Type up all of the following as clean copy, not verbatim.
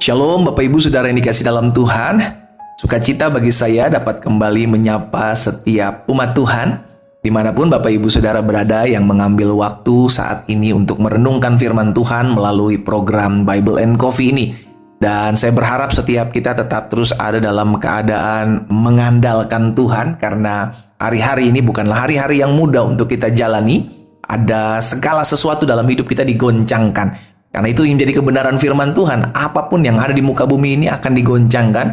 Shalom Bapak Ibu Saudara yang dikasih dalam Tuhan. Sukacita bagi saya dapat kembali menyapa setiap umat Tuhan dimanapun Bapak Ibu Saudara berada yang mengambil waktu saat ini untuk merenungkan firman Tuhan melalui program Bible and Coffee ini. Dan saya berharap setiap kita tetap terus ada dalam keadaan mengandalkan Tuhan, karena hari-hari ini bukanlah hari-hari yang mudah untuk kita jalani. Ada segala sesuatu dalam hidup kita digoncangkan. Karena itu yang menjadi kebenaran firman Tuhan, apapun yang ada di muka bumi ini akan digoncangkan.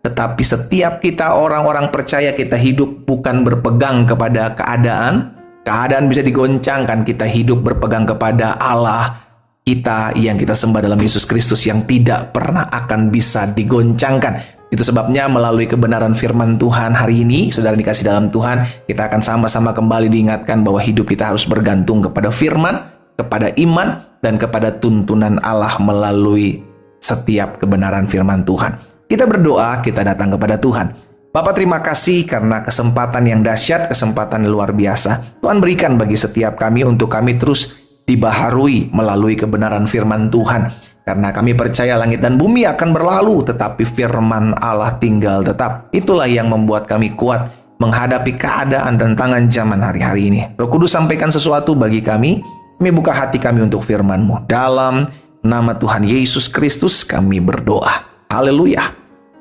Tetapi setiap kita orang-orang percaya, kita hidup bukan berpegang kepada keadaan. Keadaan bisa digoncangkan, kita hidup berpegang kepada Allah kita yang kita sembah dalam Yesus Kristus yang tidak pernah akan bisa digoncangkan. Itu sebabnya melalui kebenaran firman Tuhan hari ini, saudara dikasih dalam Tuhan, kita akan sama-sama kembali diingatkan bahwa hidup kita harus bergantung kepada firman, kepada iman, dan kepada tuntunan Allah melalui setiap kebenaran firman Tuhan. Kita berdoa, kita datang kepada Tuhan. Bapa, terima kasih karena kesempatan yang dahsyat, kesempatan yang luar biasa Tuhan berikan bagi setiap kami untuk kami terus dibaharui melalui kebenaran firman Tuhan. Karena kami percaya langit dan bumi akan berlalu, tetapi firman Allah tinggal tetap. Itulah yang membuat kami kuat menghadapi keadaan tantangan zaman hari-hari ini. Roh Kudus, sampaikan sesuatu bagi kami. Kami buka hati kami untuk firman-Mu. Dalam nama Tuhan Yesus Kristus kami berdoa. Haleluya.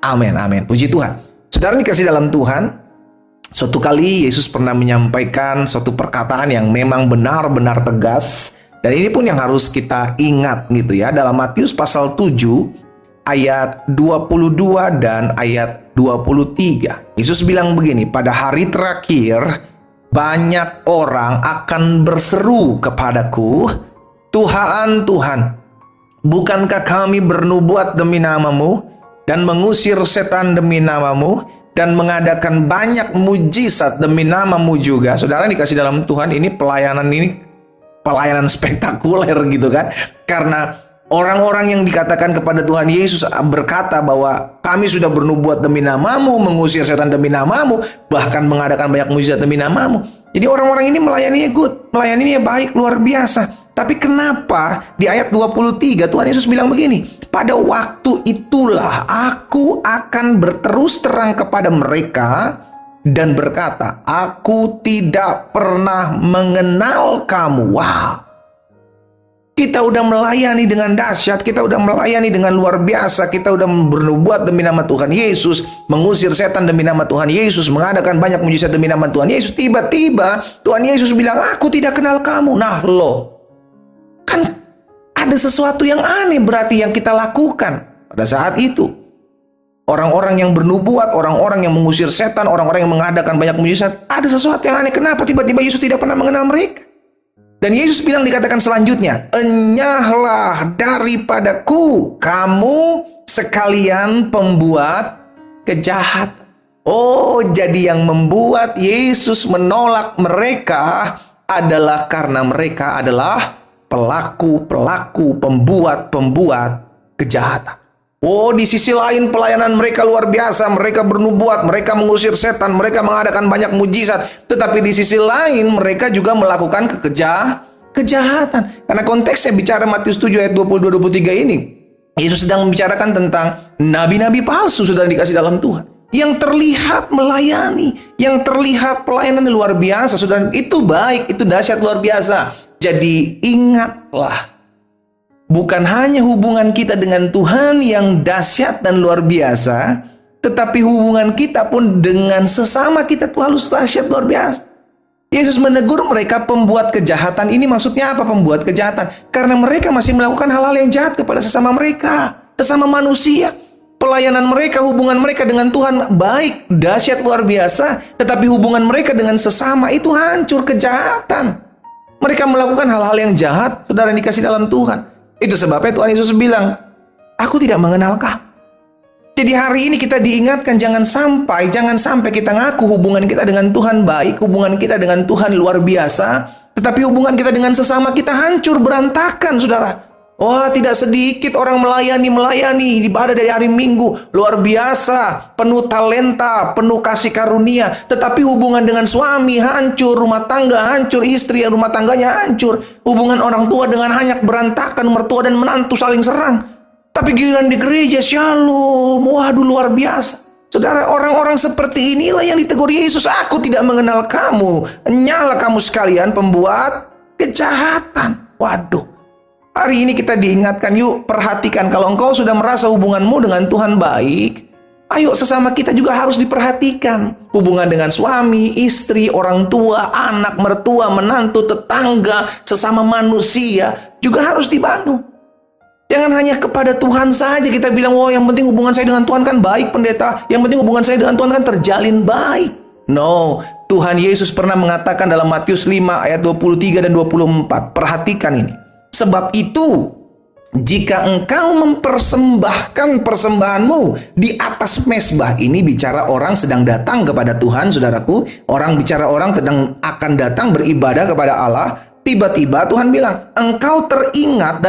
Amin, amin. Puji Tuhan. Saudara dikasih dalam Tuhan, suatu kali Yesus pernah menyampaikan suatu perkataan yang memang benar-benar tegas. Dan ini pun yang harus kita ingat gitu ya. Dalam Matius pasal 7 ayat 22 dan ayat 23. Yesus bilang begini, pada hari terakhir banyak orang akan berseru kepadaku, Tuhan, Tuhan, bukankah kami bernubuat demi nama-Mu dan mengusir setan demi nama-Mu dan mengadakan banyak mujizat demi nama-Mu juga. Saudara dikasih dalam Tuhan, ini pelayanan spektakuler gitu kan. Karena orang-orang yang dikatakan kepada Tuhan Yesus berkata bahwa kami sudah bernubuat demi nama-Mu, mengusir setan demi nama-Mu, bahkan mengadakan banyak mujizat demi nama-Mu. Jadi orang-orang ini melayaninya melayaninya baik, luar biasa. Tapi kenapa di ayat 23 Tuhan Yesus bilang begini, pada waktu itulah aku akan berterus terang kepada mereka dan berkata, aku tidak pernah mengenal kamu. Wow. Kita udah melayani dengan dahsyat, kita udah melayani dengan luar biasa, kita udah bernubuat demi nama Tuhan Yesus, mengusir setan demi nama Tuhan Yesus, mengadakan banyak mujizat demi nama Tuhan Yesus. Tiba-tiba Tuhan Yesus bilang, aku tidak kenal kamu. Nah loh, kan ada sesuatu yang aneh berarti yang kita lakukan pada saat itu. Orang-orang yang bernubuat, orang-orang yang mengusir setan, orang-orang yang mengadakan banyak mujizat, ada sesuatu yang aneh. Kenapa tiba-tiba Yesus tidak pernah mengenal mereka? Dan Yesus bilang, dikatakan selanjutnya, enyahlah daripadaku kamu sekalian pembuat kejahatan. Oh, jadi yang membuat Yesus menolak mereka adalah karena mereka adalah pelaku-pelaku, pembuat kejahatan. Oh, di sisi lain pelayanan mereka luar biasa. Mereka bernubuat, mereka mengusir setan, mereka mengadakan banyak mujizat. Tetapi di sisi lain mereka juga melakukan kejahatan. Karena konteksnya bicara Matius 7 ayat 22-23 ini. Yesus sedang membicarakan tentang nabi-nabi palsu, sudah dikasih dalam Tuhan. Yang terlihat melayani, yang terlihat pelayanan luar biasa. Sudah, itu baik, itu dahsyat luar biasa. Jadi ingatlah, bukan hanya hubungan kita dengan Tuhan yang dahsyat dan luar biasa, tetapi hubungan kita pun dengan sesama kita tuh harus dahsyat luar biasa. Yesus menegur mereka pembuat kejahatan. Ini maksudnya apa pembuat kejahatan? Karena mereka masih melakukan hal-hal yang jahat kepada sesama mereka, sesama manusia. Pelayanan mereka, hubungan mereka dengan Tuhan baik, dahsyat luar biasa, tetapi hubungan mereka dengan sesama itu hancur, kejahatan. Mereka melakukan hal-hal yang jahat, saudara yang dikasih dalam Tuhan. Itu sebabnya Tuhan Yesus bilang, aku tidak mengenal kamu. Jadi hari ini kita diingatkan jangan sampai kita ngaku hubungan kita dengan Tuhan baik, hubungan kita dengan Tuhan luar biasa, tetapi hubungan kita dengan sesama kita hancur, berantakan, saudara. Wah, tidak sedikit orang melayani ibadah dari hari Minggu, luar biasa, penuh talenta, penuh kasih karunia, tetapi hubungan dengan suami hancur, rumah tangga hancur, istri rumah tangganya hancur, hubungan orang tua dengan anak berantakan, mertua dan menantu saling serang. Tapi giliran di gereja, shalom. Waduh, luar biasa. Saudara, orang-orang seperti inilah yang ditegur Yesus. Aku tidak mengenal kamu. Nyala kamu sekalian pembuat kejahatan. Waduh. Hari ini kita diingatkan, yuk perhatikan. Kalau engkau sudah merasa hubunganmu dengan Tuhan baik, ayo sesama kita juga harus diperhatikan. Hubungan dengan suami, istri, orang tua, anak, mertua, menantu, tetangga, sesama manusia juga harus dibangun. Jangan hanya kepada Tuhan saja kita bilang, oh yang penting hubungan saya dengan Tuhan kan baik pendeta. Yang penting hubungan saya dengan Tuhan kan terjalin baik. No, Tuhan Yesus pernah mengatakan dalam Matius 5 ayat 23 dan 24. Perhatikan ini. Sebab itu, jika engkau mempersembahkan persembahanmu di atas mezbah, ini bicara orang sedang datang kepada Tuhan, saudaraku. Orang bicara orang sedang akan datang beribadah kepada Allah. Tiba-tiba Tuhan bilang, engkau teringat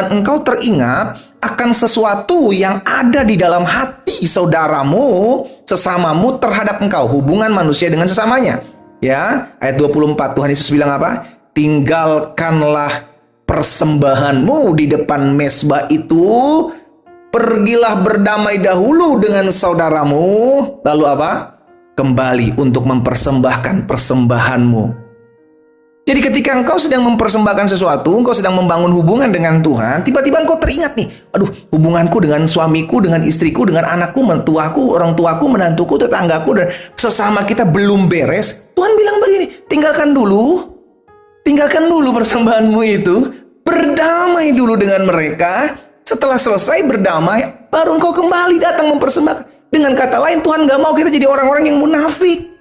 akan sesuatu yang ada di dalam hati saudaramu, sesamamu terhadap engkau. Hubungan manusia dengan sesamanya. Ya, ayat 24 Tuhan Yesus bilang apa? Tinggalkanlah persembahanmu di depan mezbah itu, pergilah berdamai dahulu dengan saudaramu, lalu apa? Kembali untuk mempersembahkan persembahanmu. Jadi ketika engkau sedang mempersembahkan sesuatu, engkau sedang membangun hubungan dengan Tuhan, tiba-tiba engkau teringat nih, aduh, hubunganku dengan suamiku, dengan istriku, dengan anakku, mentuaku, orang tuaku, menantuku, tetanggaku, dan sesama kita belum beres. Tuhan bilang begini, tinggalkan dulu persembahanmu itu, berdamai dulu dengan mereka. Setelah selesai berdamai, baru engkau kembali datang mempersembahkan. Dengan kata lain, Tuhan gak mau kita jadi orang-orang yang munafik.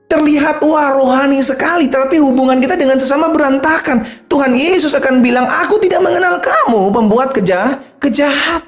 Terlihat wah rohani sekali, tapi hubungan kita dengan sesama berantakan. Tuhan Yesus akan bilang, aku tidak mengenal kamu pembuat kejahat.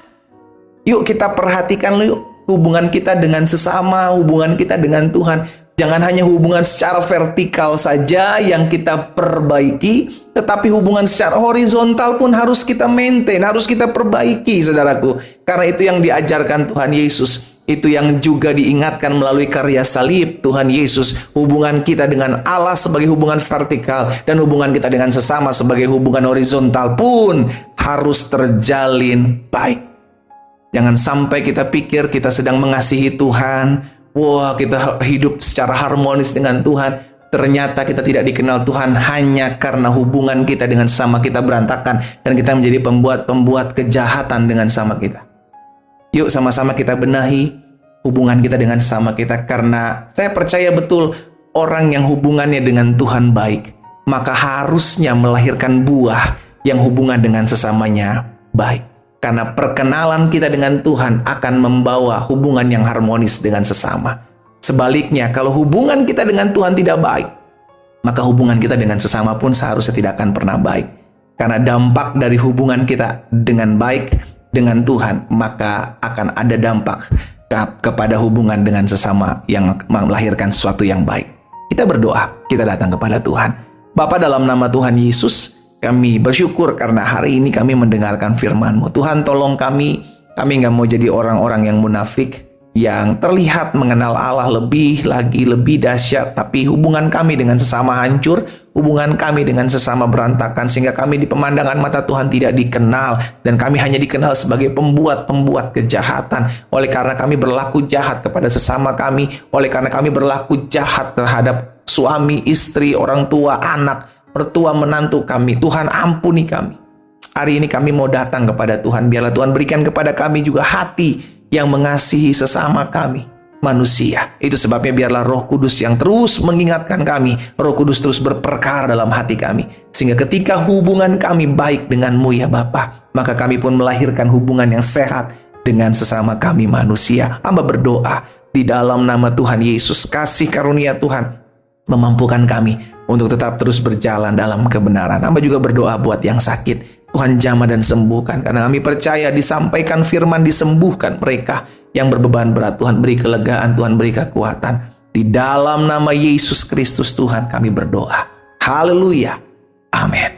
Yuk kita perhatikan yuk hubungan kita dengan sesama, hubungan kita dengan Tuhan. Jangan hanya hubungan secara vertikal saja yang kita perbaiki, tetapi hubungan secara horizontal pun harus kita maintain, harus kita perbaiki, saudaraku. Karena itu yang diajarkan Tuhan Yesus. Itu yang juga diingatkan melalui karya salib Tuhan Yesus. Hubungan kita dengan Allah sebagai hubungan vertikal, dan hubungan kita dengan sesama sebagai hubungan horizontal pun harus terjalin baik. Jangan sampai kita pikir kita sedang mengasihi Tuhan, wah kita hidup secara harmonis dengan Tuhan, ternyata kita tidak dikenal Tuhan hanya karena hubungan kita dengan sesama kita berantakan, dan kita menjadi pembuat kejahatan dengan sesama kita. Yuk sama-sama kita benahi hubungan kita dengan sesama kita, karena saya percaya betul orang yang hubungannya dengan Tuhan baik, maka harusnya melahirkan buah yang hubungan dengan sesamanya baik. Karena perkenalan kita dengan Tuhan akan membawa hubungan yang harmonis dengan sesama. Sebaliknya, kalau hubungan kita dengan Tuhan tidak baik, maka hubungan kita dengan sesama pun seharusnya tidak akan pernah baik. Karena dampak dari hubungan kita dengan baik dengan Tuhan, maka akan ada dampak kepada hubungan dengan sesama yang melahirkan sesuatu yang baik. Kita berdoa, kita datang kepada Tuhan. Bapa, dalam nama Tuhan Yesus, kami bersyukur karena hari ini kami mendengarkan firman-Mu. Tuhan, tolong kami nggak mau jadi orang-orang yang munafik, yang terlihat mengenal Allah lebih dahsyat, tapi hubungan kami dengan sesama hancur, hubungan kami dengan sesama berantakan, sehingga kami di pemandangan mata Tuhan tidak dikenal, dan kami hanya dikenal sebagai pembuat kejahatan. Oleh karena kami berlaku jahat kepada sesama kami, oleh karena kami berlaku jahat terhadap suami, istri, orang tua, anak, mertua, menantu kami. Tuhan, ampuni kami. Hari ini kami mau datang kepada Tuhan. Biarlah Tuhan berikan kepada kami juga hati yang mengasihi sesama kami, manusia. Itu sebabnya biarlah Roh Kudus yang terus mengingatkan kami, Roh Kudus terus berperkara dalam hati kami, sehingga ketika hubungan kami baik dengan-Mu ya Bapa, maka kami pun melahirkan hubungan yang sehat dengan sesama kami manusia. Hamba berdoa di dalam nama Tuhan Yesus, kasih karunia Tuhan memampukan kami untuk tetap terus berjalan dalam kebenaran. Hamba juga berdoa buat yang sakit, Tuhan jamah dan sembuhkan, karena kami percaya disampaikan firman disembuhkan mereka yang berbeban berat. Tuhan beri kelegaan, Tuhan beri kekuatan. Di dalam nama Yesus Kristus Tuhan kami berdoa. Haleluya. Amin.